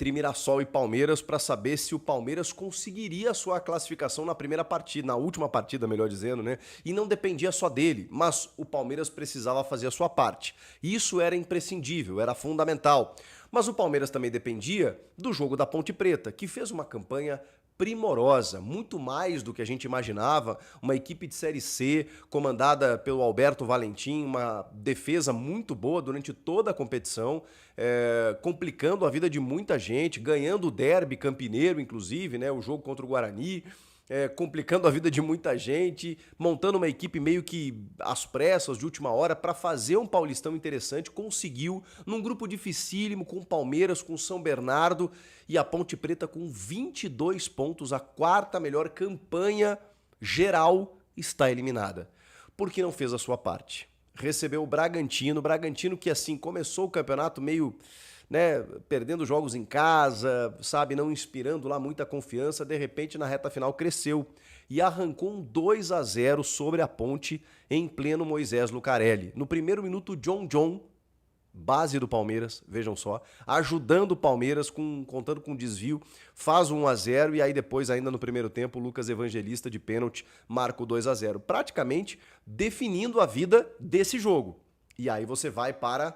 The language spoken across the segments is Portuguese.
entre Mirassol e Palmeiras para saber se o Palmeiras conseguiria a sua classificação na primeira partida, na última partida, melhor dizendo, né? E não dependia só dele, mas o Palmeiras precisava fazer a sua parte. Isso era imprescindível, era fundamental. Mas o Palmeiras também dependia do jogo da Ponte Preta, que fez uma campanha primorosa, muito mais do que a gente imaginava, uma equipe de Série C comandada pelo Alberto Valentim, uma defesa muito boa durante toda a competição, complicando a vida de muita gente, ganhando o derby campineiro, inclusive, né, o jogo contra o Guarani, complicando a vida de muita gente, montando uma equipe meio que às pressas, de última hora, para fazer um Paulistão interessante. Conseguiu, num grupo dificílimo, com o Palmeiras, com o São Bernardo e a Ponte Preta com 22 pontos, a quarta melhor campanha geral, está eliminada. Porque não fez a sua parte. Recebeu o Bragantino que assim começou o campeonato meio, né, perdendo jogos em casa, sabe, não inspirando lá muita confiança, de repente na reta final cresceu e arrancou um 2-0 sobre a Ponte em pleno Moisés Lucarelli. No primeiro minuto, John, base do Palmeiras, vejam só, ajudando o Palmeiras, contando com desvio, faz um 1-0 e aí depois, ainda no primeiro tempo, o Lucas Evangelista de pênalti marca o 2-0, praticamente definindo a vida desse jogo. E aí você vai para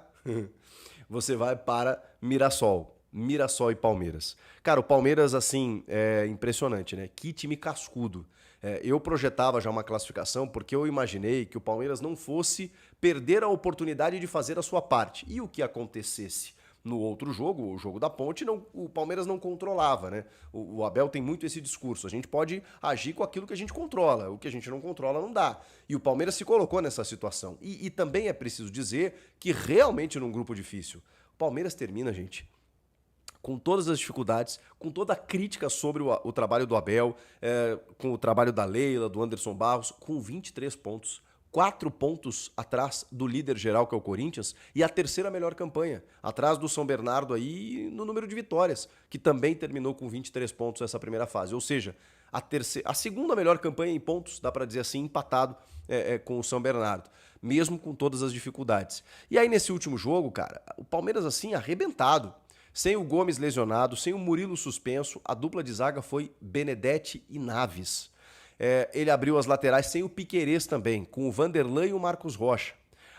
Mirassol e Palmeiras. Cara, o Palmeiras, assim, é impressionante, né? Que time cascudo. Eu projetava já uma classificação porque eu imaginei que o Palmeiras não fosse perder a oportunidade de fazer a sua parte. E o que acontecesse no outro jogo, o jogo da Ponte, o Palmeiras não controlava, né? O Abel tem muito esse discurso. A gente pode agir com aquilo que a gente controla. O que a gente não controla não dá. E o Palmeiras se colocou nessa situação. E também é preciso dizer que realmente num grupo difícil, o Palmeiras termina, gente, com todas as dificuldades, com toda a crítica sobre o trabalho do Abel, com o trabalho da Leila, do Anderson Barros, com 23 pontos. 4 pontos atrás do líder geral, que é o Corinthians, e a terceira melhor campanha, atrás do São Bernardo aí no número de vitórias, que também terminou com 23 pontos nessa primeira fase. Ou seja, a segunda melhor campanha em pontos, dá para dizer assim, empatado com o São Bernardo, mesmo com todas as dificuldades. E aí nesse último jogo, cara, o Palmeiras assim arrebentado, sem o Gomes lesionado, sem o Murilo suspenso, a dupla de zaga foi Benedetti e Naves. Ele abriu as laterais sem o Piquerez também, com o Vanderlan e o Marcos Rocha.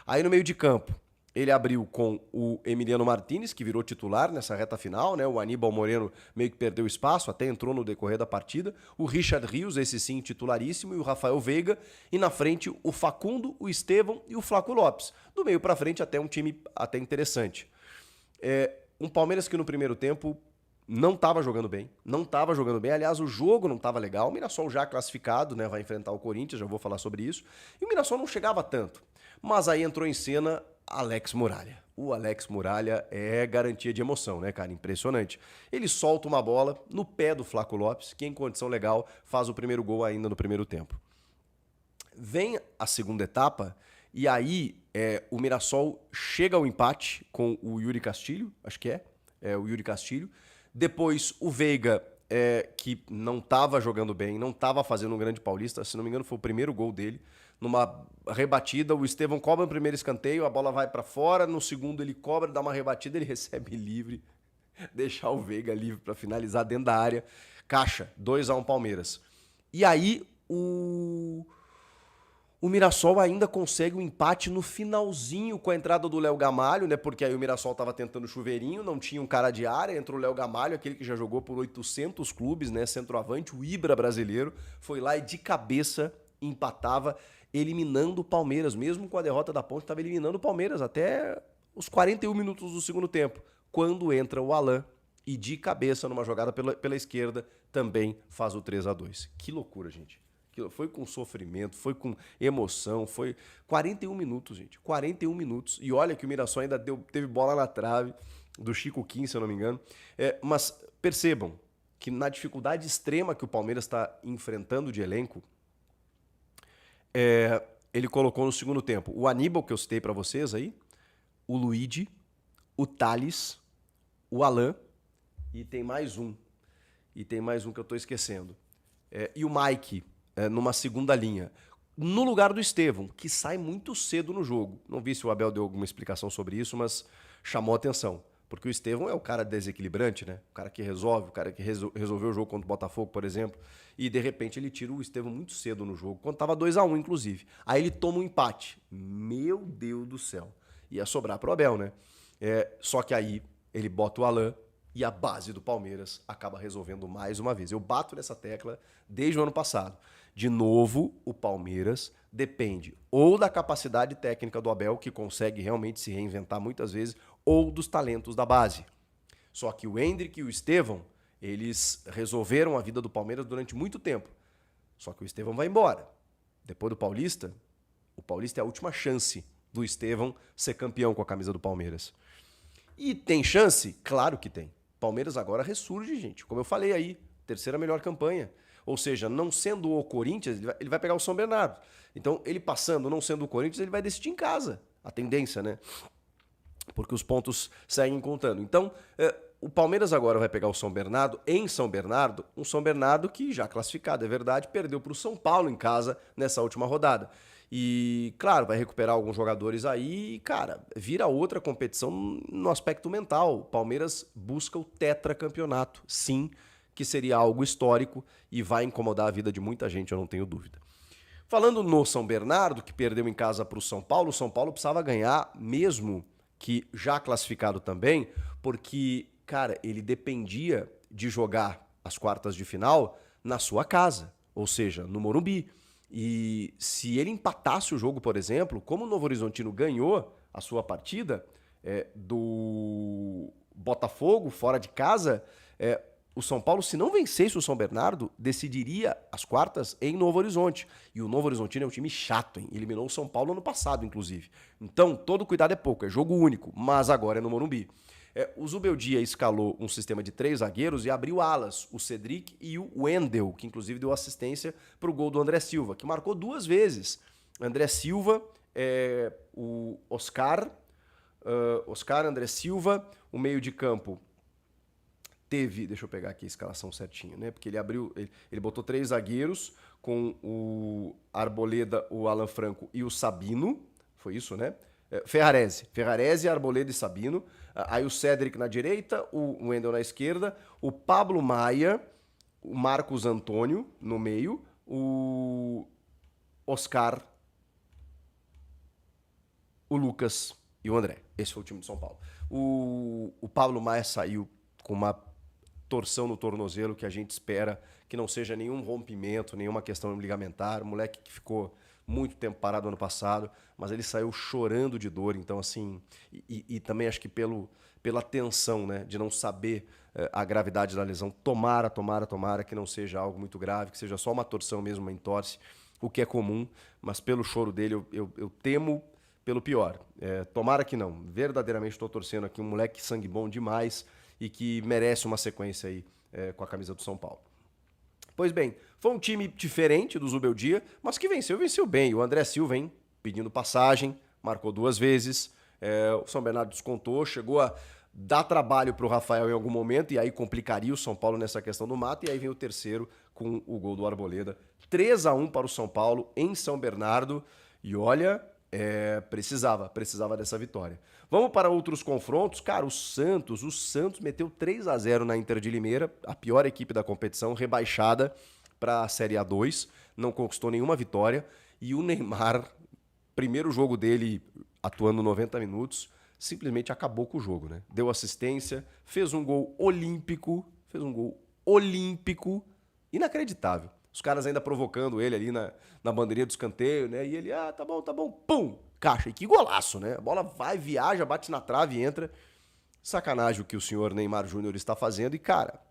Aí no meio de campo, ele abriu com o Emiliano Martinez, que virou titular nessa reta final, né? O Aníbal Moreno meio que perdeu espaço, até entrou no decorrer da partida. O Richard Rios, esse sim titularíssimo, e o Rafael Veiga. E na frente o Facundo, o Estevão e o Flaco Lopes. Do meio para frente até um time até interessante. Um Palmeiras que no primeiro tempo não estava jogando bem, aliás o jogo não estava legal, o Mirassol já classificado, né, vai enfrentar o Corinthians, já vou falar sobre isso, e o Mirassol não chegava tanto, mas aí entrou em cena Alex Muralha. O Alex Muralha é garantia de emoção, né, cara, impressionante. Ele solta uma bola no pé do Flaco Lopes, que em condição legal faz o primeiro gol ainda no primeiro tempo. Vem a segunda etapa, e aí o Mirassol chega ao empate com o Yuri Castilho, acho que o Yuri Castilho. Depois o Veiga, que não estava jogando bem, não estava fazendo um grande paulista, se não me engano foi o primeiro gol dele. Numa rebatida, o Estevão cobra no primeiro escanteio, a bola vai para fora, no segundo ele cobra, dá uma rebatida, ele recebe livre, deixar o Veiga livre para finalizar dentro da área. Caixa, 2-1 Palmeiras. E aí o Mirassol ainda consegue um empate no finalzinho com a entrada do Léo Gamalho, né? Porque aí o Mirassol estava tentando chuveirinho, não tinha um cara de área, entrou o Léo Gamalho, aquele que já jogou por 800 clubes, né? Centroavante, o Ibra brasileiro, foi lá e de cabeça empatava, eliminando o Palmeiras. Mesmo com a derrota da Ponte, estava eliminando o Palmeiras até os 41 minutos do segundo tempo, quando entra o Alan e de cabeça numa jogada pela esquerda também faz o 3-2. Que loucura, gente. Foi com sofrimento, foi com emoção, foi 41 minutos, gente. 41 minutos. E olha que o Mirassol ainda teve bola na trave do Chico Kim, se eu não me engano. Mas percebam que na dificuldade extrema que o Palmeiras está enfrentando de elenco, ele colocou no segundo tempo o Aníbal, que eu citei para vocês aí, o Luigi, o Thales, o Alan, e tem mais um. Que eu estou esquecendo. E o Mike, numa segunda linha, no lugar do Estevão, que sai muito cedo no jogo. Não vi se o Abel deu alguma explicação sobre isso, mas chamou atenção. Porque o Estevão é o cara desequilibrante, né? O cara que resolve, o cara que resolveu o jogo contra o Botafogo, por exemplo. E de repente ele tira o Estevão muito cedo no jogo, quando tava 2-1, inclusive. Aí ele toma um empate. Meu Deus do céu. Ia sobrar pro Abel, né? Só que aí ele bota o Alan e a base do Palmeiras acaba resolvendo mais uma vez. Eu bato nessa tecla desde o ano passado. De novo, o Palmeiras depende ou da capacidade técnica do Abel, que consegue realmente se reinventar muitas vezes, ou dos talentos da base. Só que o Endrick e o Estevão, eles resolveram a vida do Palmeiras durante muito tempo. Só que o Estevão vai embora. Depois do Paulista, o Paulista é a última chance do Estevão ser campeão com a camisa do Palmeiras. E tem chance? Claro que tem. Palmeiras agora ressurge, gente. Como eu falei aí, terceira melhor campanha. Ou seja, não sendo o Corinthians, ele vai pegar o São Bernardo. Então, ele passando, não sendo o Corinthians, ele vai decidir em casa. A tendência, né? Porque os pontos seguem contando. Então, o Palmeiras agora vai pegar o São Bernardo, em São Bernardo, um São Bernardo que, já classificado, é verdade, perdeu para o São Paulo em casa nessa última rodada. E, claro, vai recuperar alguns jogadores aí e, cara, vira outra competição no aspecto mental. O Palmeiras busca o tetracampeonato, sim, que seria algo histórico e vai incomodar a vida de muita gente, eu não tenho dúvida. Falando no São Bernardo, que perdeu em casa para o São Paulo precisava ganhar mesmo que já classificado também, porque, cara, ele dependia de jogar as quartas de final na sua casa, ou seja, no Morumbi. E se ele empatasse o jogo, por exemplo, como o Novo Horizontino ganhou a sua partida do Botafogo fora de casa, o São Paulo, se não vencesse o São Bernardo, decidiria as quartas em Novo Horizonte. E o Novo Horizontino é um time chato, hein? Eliminou o São Paulo ano passado, inclusive. Então, todo cuidado é pouco, é jogo único, mas agora é no Morumbi. O Zubeldia escalou um sistema de 3 zagueiros e abriu alas, o Cedric e o Wendel, que inclusive deu assistência para o gol do André Silva, que marcou 2 vezes. André Silva, o Oscar, André Silva, o meio de campo teve, deixa eu pegar aqui a escalação certinho, né? Porque ele botou 3 zagueiros com o Arboleda, o Alan Franco e o Sabino, foi isso, né? Ferrarese, Arboleda e Sabino. Aí o Cedric na direita, o Wendel na esquerda, o Pablo Maia, o Marcos Antônio no meio, o Oscar, o Lucas e o André. Esse foi o time de São Paulo. O Pablo Maia saiu com uma torção no tornozelo que a gente espera que não seja nenhum rompimento, nenhuma questão ligamentar. O moleque que ficou muito tempo parado ano passado, mas ele saiu chorando de dor, então assim, e também acho que pela tensão, né, de não saber a gravidade da lesão, tomara que não seja algo muito grave, que seja só uma torção mesmo, uma entorse, o que é comum, mas pelo choro dele eu temo pelo pior. Tomara que não, verdadeiramente estou torcendo aqui, um moleque sangue bom demais e que merece uma sequência aí com a camisa do São Paulo. Pois bem, foi um time diferente do Zubeldia, mas que venceu bem. O André Silva, hein, pedindo passagem, marcou 2 vezes. O São Bernardo descontou, chegou a dar trabalho para o Rafael em algum momento, e aí complicaria o São Paulo nessa questão do mata, e aí vem o terceiro com o gol do Arboleda. 3-1 para o São Paulo em São Bernardo, e olha, precisava dessa vitória. Vamos para outros confrontos. Cara, o Santos meteu 3-0 na Inter de Limeira, a pior equipe da competição, rebaixada para a Série A2, não conquistou nenhuma vitória, e o Neymar, primeiro jogo dele atuando 90 minutos, simplesmente acabou com o jogo, né? Deu assistência, fez um gol olímpico, inacreditável. Os caras ainda provocando ele ali na bandeirinha do escanteio, né? E ele, tá bom, pum, caixa. E que golaço, né? A bola vai, viaja, bate na trave e entra. Sacanagem o que o senhor Neymar Júnior está fazendo. E, cara,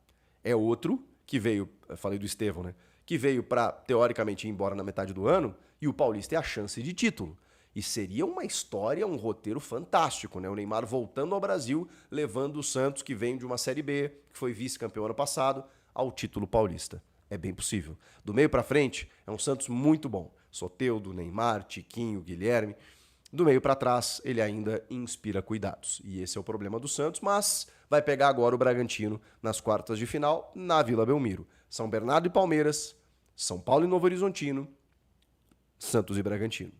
é outro que veio, eu falei do Estevão, né? Que veio para, teoricamente, ir embora na metade do ano, e o Paulista é a chance de título. E seria uma história, um roteiro fantástico, né? O Neymar voltando ao Brasil, levando o Santos, que vem de uma Série B, que foi vice-campeão ano passado, ao título paulista. É bem possível. Do meio para frente, é um Santos muito bom. Soteldo, Neymar, Tiquinho, Guilherme. Do meio para trás, ele ainda inspira cuidados. E esse é o problema do Santos, mas vai pegar agora o Bragantino nas quartas de final, na Vila Belmiro. São Bernardo e Palmeiras, São Paulo e Novo Horizontino, Santos e Bragantino.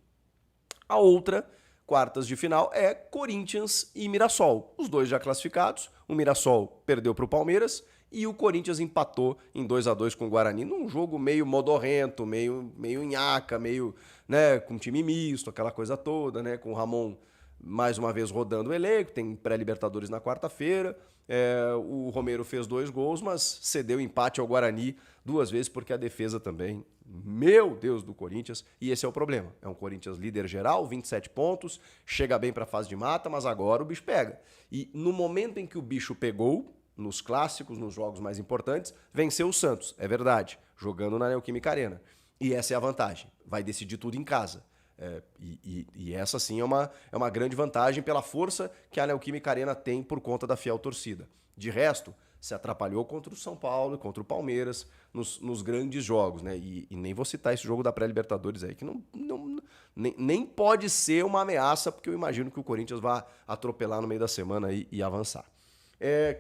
A outra, Quartas de final é Corinthians e Mirassol. Os dois já classificados. O Mirassol perdeu para o Palmeiras e o Corinthians empatou em 2-2 com o Guarani, num jogo meio modorrento, meio nhaca, meio, né, com time misto, aquela coisa toda, né, com o Ramon mais uma vez rodando o elenco, tem pré-Libertadores na quarta-feira. O Romero fez 2 gols, mas cedeu empate ao Guarani 2 vezes, porque a defesa também, meu Deus, do Corinthians, e esse é o problema. É um Corinthians líder geral, 27 pontos, chega bem para a fase de mata, mas agora o bicho pega. E no momento em que o bicho pegou, nos clássicos, nos jogos mais importantes, venceu o Santos, é verdade, jogando na Neoquímica Arena. E essa é a vantagem, vai decidir tudo em casa. E essa sim é uma grande vantagem pela força que a Neoquímica Arena tem por conta da fiel torcida. De resto, se atrapalhou contra o São Paulo e contra o Palmeiras nos grandes jogos, né? E nem vou citar esse jogo da pré-Libertadores aí, que nem pode ser uma ameaça, porque eu imagino que o Corinthians vai atropelar no meio da semana e avançar.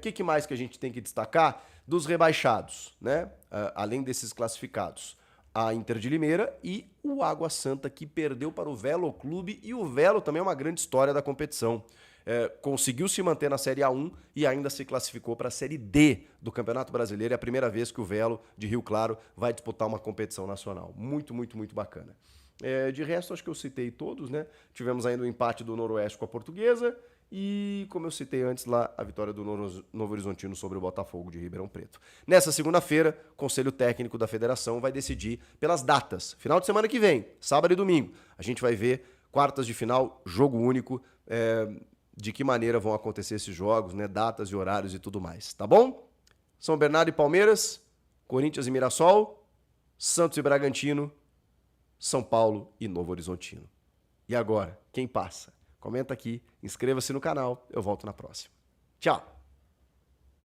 Que mais que a gente tem que destacar? Dos rebaixados, né? Além desses classificados. A Inter de Limeira e o Água Santa, que perdeu para o Velo Clube, e o Velo também é uma grande história da competição. Conseguiu se manter na Série A1 e ainda se classificou para a Série D do Campeonato Brasileiro. É a primeira vez que o Velo de Rio Claro vai disputar uma competição nacional. Muito, muito, muito bacana. De resto, acho que eu citei todos, né? Tivemos ainda o empate do Noroeste com a Portuguesa. E, como eu citei antes lá, a vitória do Novo Horizontino sobre o Botafogo de Ribeirão Preto. Nessa segunda-feira, o Conselho Técnico da Federação vai decidir pelas datas. Final de semana que vem, sábado e domingo, a gente vai ver quartas de final, jogo único, de que maneira vão acontecer esses jogos, né? Datas e horários e tudo mais, tá bom? São Bernardo e Palmeiras, Corinthians e Mirassol, Santos e Bragantino, São Paulo e Novo Horizontino. E agora, quem passa? Comenta aqui, inscreva-se no canal, eu volto na próxima. Tchau!